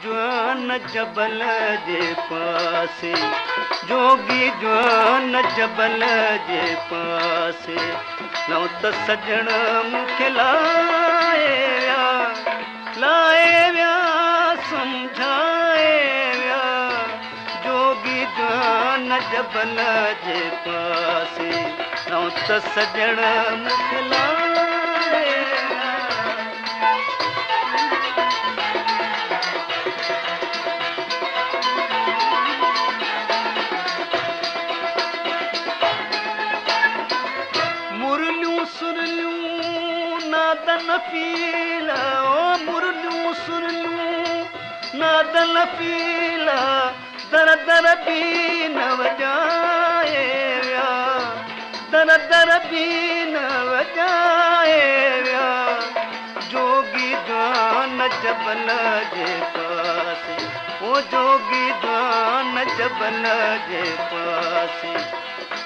जवान जबल जे पासे, जोगी जवान जबल जे पासे, नौ त सजण मूंखे लाए विया समझाए विया, जोगी जवान जबल जे पासे, नौ त सजण मूंखे लाए विया। मुरलियूं सुरलियूं नादन पीला, ओ मुरलियूं सुरलियूं नादन पीला, दर दर भी न वॼाए विया, दर दर भी न वॼाए विया, जोगी जवान जबल जे पासे, ओ जोगी जवान जबल जे पासे,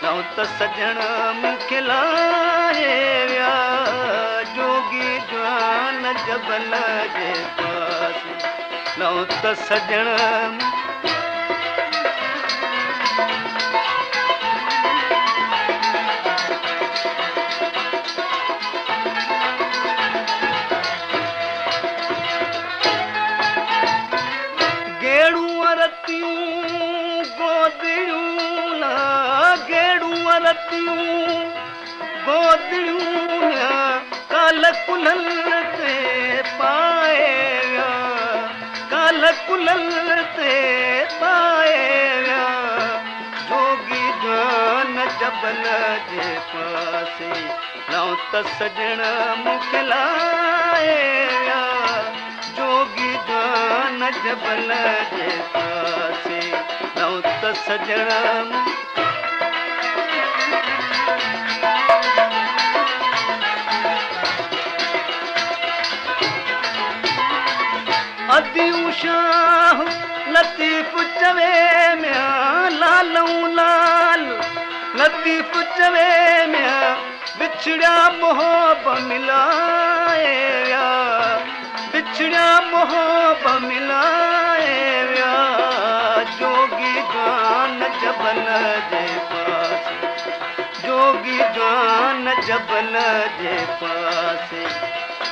नौ त सजण मूंखे लाए विया, जोगी जवान जबल जे पासे, नौ त सजण गेड़ूं अरतियूं गोदियूं ला, गेड़ूं अरतियूं गोदियूं ला, काल कुलल ते पाए विया, काल कुलल ते पाए विया, जोगी जवान जबल जे पासे, नौ त सजण मूंखे लाए विया, जोगी जवान जबल जे पासे, नौ त सजण अदियूं शाह लतीफ़ चवे मिया, लालूं लाल लतीफ़ चवे मिया, बिछड़िया मोहब मिलाए विया, बिछड़िया मोहब मिलाए विया, जोगी जवान जबल जे पासे, जोगी जवान जबल जे पासे,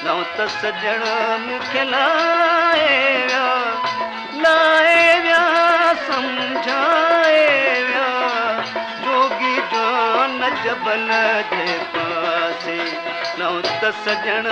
नौ त सजण मूंखे लाए विया समझाए विया, जोगी जवान जबल जे पासे, नौ त सजण